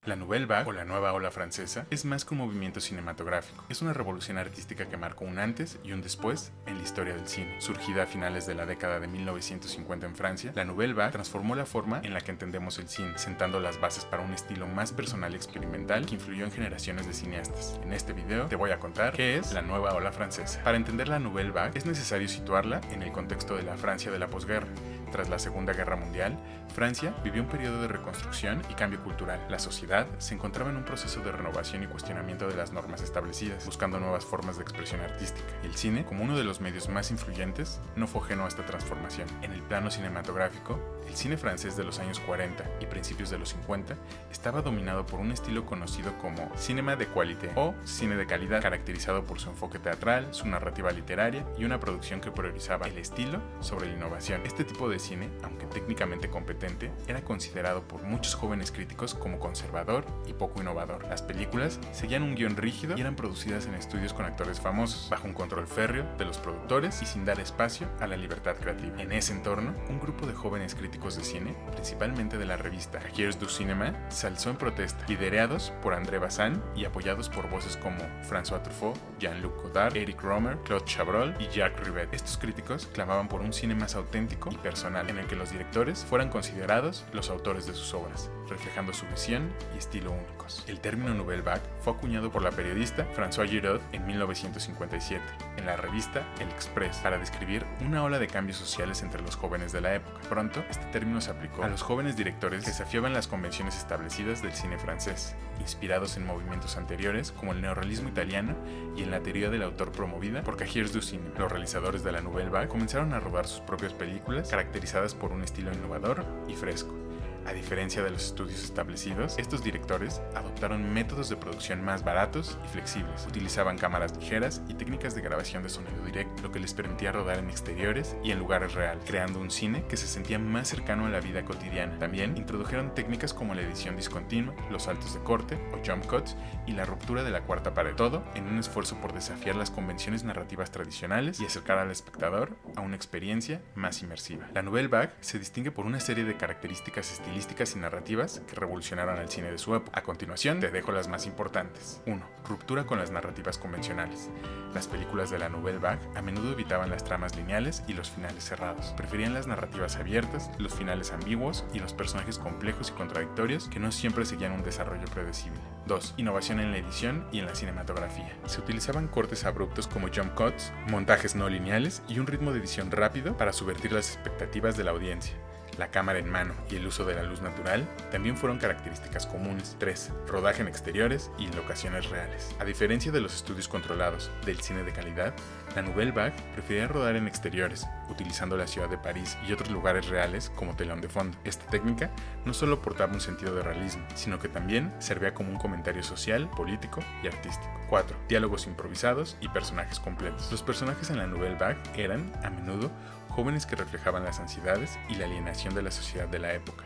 La Nouvelle Vague, o la Nueva Ola Francesa, es más que un movimiento cinematográfico. Es una revolución artística que marcó un antes y un después en la historia del cine. Surgida a finales de la década de 1950 en Francia, la Nouvelle Vague transformó la forma en la que entendemos el cine, sentando las bases para un estilo más personal y experimental que influyó en generaciones de cineastas. En este video te voy a contar qué es la Nueva Ola Francesa. Para entender la Nouvelle Vague es necesario situarla en el contexto de la Francia de la posguerra. Tras la Segunda Guerra Mundial, Francia vivió un periodo de reconstrucción y cambio cultural. La sociedad se encontraba en un proceso de renovación y cuestionamiento de las normas establecidas, buscando nuevas formas de expresión artística. El cine, como uno de los medios más influyentes, no fue ajeno a esta transformación. En el plano cinematográfico, el cine francés de los años 40 y principios de los 50 estaba dominado por un estilo conocido como cinéma de qualité o cine de calidad, caracterizado por su enfoque teatral, su narrativa literaria y una producción que priorizaba el estilo sobre la innovación. Este tipo de cine, aunque técnicamente competente, era considerado por muchos jóvenes críticos como conservador y poco innovador. Las películas seguían un guión rígido y eran producidas en estudios con actores famosos, bajo un control férreo de los productores y sin dar espacio a la libertad creativa. En ese entorno, un grupo de jóvenes críticos de cine, principalmente de la revista Cahiers du Cinéma, se alzó en protesta, liderados por André Bazin y apoyados por voces como François Truffaut, Jean-Luc Godard, Eric Rohmer, Claude Chabrol y Jacques Rivette. Estos críticos clamaban por un cine más auténtico y personal, en el que los directores fueran considerados los autores de sus obras, reflejando su visión y estilo únicos. El término Nouvelle Vague fue acuñado por la periodista François Giraud en 1957, en la revista El Express, para describir una ola de cambios sociales entre los jóvenes de la época. Pronto, este término se aplicó a los jóvenes directores que desafiaban las convenciones establecidas del cine francés, inspirados en movimientos anteriores como el neorrealismo italiano y en la teoría del autor promovida por Cahiers du Cinéma. Los realizadores de la Nouvelle Vague comenzaron a rodar sus propias películas, caracterizadas por un estilo innovador y fresco. A diferencia de los estudios establecidos, estos directores adoptaron métodos de producción más baratos y flexibles. Utilizaban cámaras ligeras y técnicas de grabación de sonido directo, lo que les permitía rodar en exteriores y en lugares reales, creando un cine que se sentía más cercano a la vida cotidiana. También introdujeron técnicas como la edición discontinua, los saltos de corte o jump cuts y la ruptura de la cuarta pared, todo en un esfuerzo por desafiar las convenciones narrativas tradicionales y acercar al espectador a una experiencia más inmersiva. La Nouvelle Vague se distingue por una serie de características estilísticas y narrativas que revolucionaron el cine de su época. A continuación, te dejo las más importantes. 1. Ruptura con las narrativas convencionales. Las películas de la Nouvelle Vague a menudo evitaban las tramas lineales y los finales cerrados. Preferían las narrativas abiertas, los finales ambiguos y los personajes complejos y contradictorios que no siempre seguían un desarrollo predecible. 2. Innovación en la edición y en la cinematografía. Se utilizaban cortes abruptos como jump cuts, montajes no lineales y un ritmo de edición rápido para subvertir las expectativas de la audiencia. La cámara en mano y el uso de la luz natural también fueron características comunes. 3. Rodaje en exteriores y en locaciones reales. A diferencia de los estudios controlados del cine de calidad, la Nouvelle Vague prefería rodar en exteriores, utilizando la ciudad de París y otros lugares reales como telón de fondo. Esta técnica no solo aportaba un sentido de realismo, sino que también servía como un comentario social, político y artístico. 4. Diálogos improvisados y personajes completos. Los personajes en la Nouvelle Vague eran, a menudo, jóvenes que reflejaban las ansiedades y la alienación de la sociedad de la época.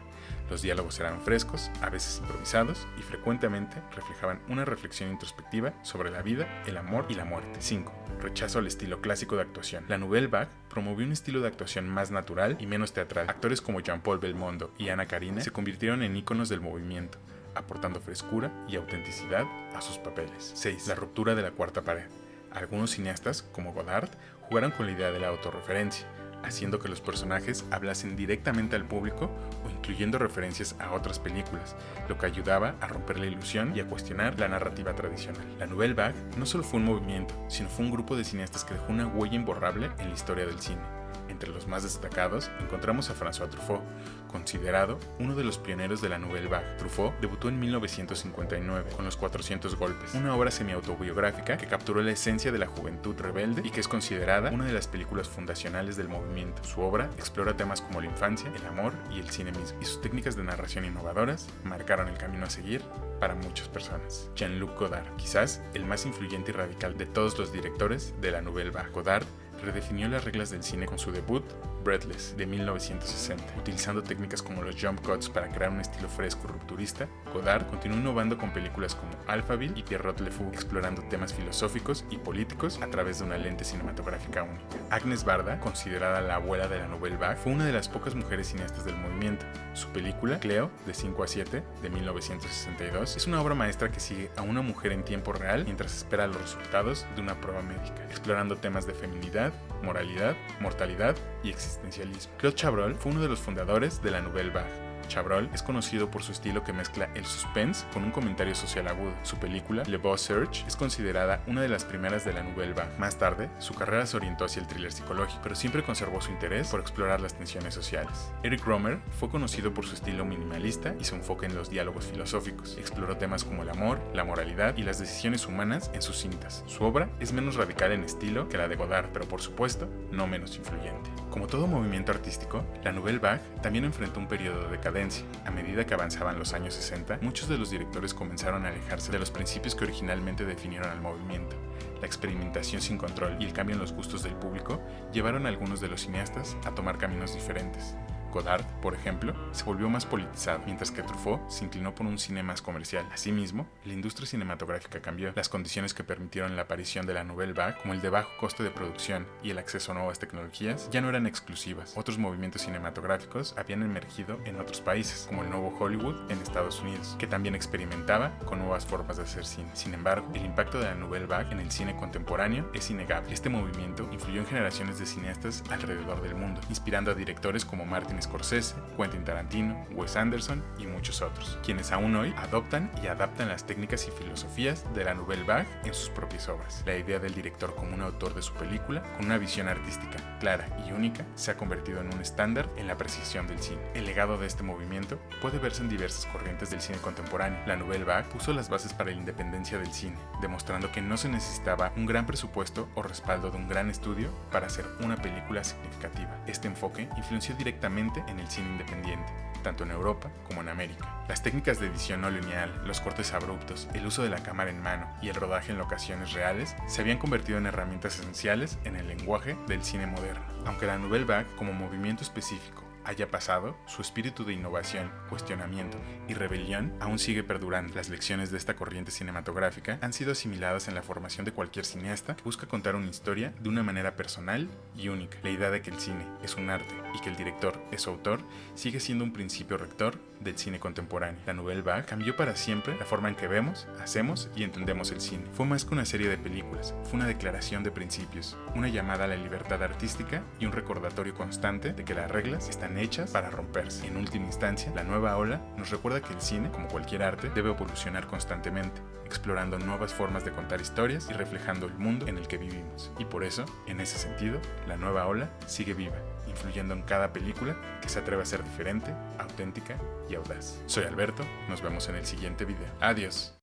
Los diálogos eran frescos, a veces improvisados, y frecuentemente reflejaban una reflexión introspectiva sobre la vida, el amor y la muerte. 5. Rechazo al estilo clásico de actuación. La Nouvelle Vague promovió un estilo de actuación más natural y menos teatral. Actores como Jean-Paul Belmondo y Anna Karina se convirtieron en íconos del movimiento, aportando frescura y autenticidad a sus papeles. 6. La ruptura de la cuarta pared. Algunos cineastas, como Godard, jugaron con la idea de la autorreferencia, haciendo que los personajes hablasen directamente al público o incluyendo referencias a otras películas, lo que ayudaba a romper la ilusión y a cuestionar la narrativa tradicional. La Nouvelle Vague no solo fue un movimiento, sino fue un grupo de cineastas que dejó una huella imborrable en la historia del cine. Entre los más destacados encontramos a François Truffaut, considerado uno de los pioneros de la Nouvelle Vague. Truffaut debutó en 1959 con Los 400 golpes, una obra semi-autobiográfica que capturó la esencia de la juventud rebelde y que es considerada una de las películas fundacionales del movimiento. Su obra explora temas como la infancia, el amor y el cine mismo, y sus técnicas de narración innovadoras marcaron el camino a seguir para muchas personas. Jean-Luc Godard, quizás el más influyente y radical de todos los directores de la Nouvelle Vague. Godard redefinió las reglas del cine con su debut, Breathless, de 1960. Utilizando técnicas como los jump cuts para crear un estilo fresco y rupturista, Godard continuó innovando con películas como Alphaville y Pierrot le Fou, explorando temas filosóficos y políticos a través de una lente cinematográfica única. Agnes Varda, considerada la abuela de la Nouvelle Vague, fue una de las pocas mujeres cineastas del movimiento. Su película, Cleo, de 5 a 7, de 1962, es una obra maestra que sigue a una mujer en tiempo real mientras espera los resultados de una prueba médica, explorando temas de feminidad, moralidad, mortalidad y existencialismo. Claude Chabrol fue uno de los fundadores de la Nouvelle Vague. Chabrol es conocido por su estilo que mezcla el suspense con un comentario social agudo. Su película, Le Beau Serge, es considerada una de las primeras de la Nouvelle Vague. Más tarde, su carrera se orientó hacia el thriller psicológico, pero siempre conservó su interés por explorar las tensiones sociales. Eric Rohmer fue conocido por su estilo minimalista y su enfoque en los diálogos filosóficos. Exploró temas como el amor, la moralidad y las decisiones humanas en sus cintas. Su obra es menos radical en estilo que la de Godard, pero por supuesto, no menos influyente. Como todo movimiento artístico, la Nouvelle Vague también enfrentó un periodo de decadencia. A medida que avanzaban los años 60, muchos de los directores comenzaron a alejarse de los principios que originalmente definieron al movimiento. La experimentación sin control y el cambio en los gustos del público llevaron a algunos de los cineastas a tomar caminos diferentes. Godard, por ejemplo, se volvió más politizado, mientras que Truffaut se inclinó por un cine más comercial. Asimismo, la industria cinematográfica cambió. Las condiciones que permitieron la aparición de la Nouvelle Vague, como el de bajo costo de producción y el acceso a nuevas tecnologías, ya no eran exclusivas. Otros movimientos cinematográficos habían emergido en otros países, como el nuevo Hollywood en Estados Unidos, que también experimentaba con nuevas formas de hacer cine. Sin embargo, el impacto de la Nouvelle Vague en el cine contemporáneo es innegable. Este movimiento influyó en generaciones de cineastas alrededor del mundo, inspirando a directores como Martin Scorsese, Quentin Tarantino, Wes Anderson y muchos otros, quienes aún hoy adoptan y adaptan las técnicas y filosofías de la Nouvelle Vague en sus propias obras. La idea del director como un autor de su película, con una visión artística clara y única, se ha convertido en un estándar en la apreciación del cine. El legado de este movimiento puede verse en diversas corrientes del cine contemporáneo. La Nouvelle Vague puso las bases para la independencia del cine, demostrando que no se necesitaba un gran presupuesto o respaldo de un gran estudio para hacer una película significativa. Este enfoque influenció directamente en el cine independiente, tanto en Europa como en América. Las técnicas de edición no lineal, los cortes abruptos, el uso de la cámara en mano y el rodaje en locaciones reales se habían convertido en herramientas esenciales en el lenguaje del cine moderno. Aunque la Nouvelle Vague, como movimiento específico, haya pasado, su espíritu de innovación, cuestionamiento y rebelión aún sigue perdurando. Las lecciones de esta corriente cinematográfica han sido asimiladas en la formación de cualquier cineasta que busca contar una historia de una manera personal y única. La idea de que el cine es un arte y que el director es su autor sigue siendo un principio rector del cine contemporáneo. La Nouvelle Vague cambió para siempre la forma en que vemos, hacemos y entendemos el cine. Fue más que una serie de películas, fue una declaración de principios, una llamada a la libertad artística y un recordatorio constante de que las reglas están hechas para romperse. En última instancia, la nueva ola nos recuerda que el cine, como cualquier arte, debe evolucionar constantemente, explorando nuevas formas de contar historias y reflejando el mundo en el que vivimos. Y por eso, en ese sentido, la nueva ola sigue viva, influyendo en cada película que se atreve a ser diferente, auténtica y audaz. Soy Alberto, nos vemos en el siguiente video. Adiós.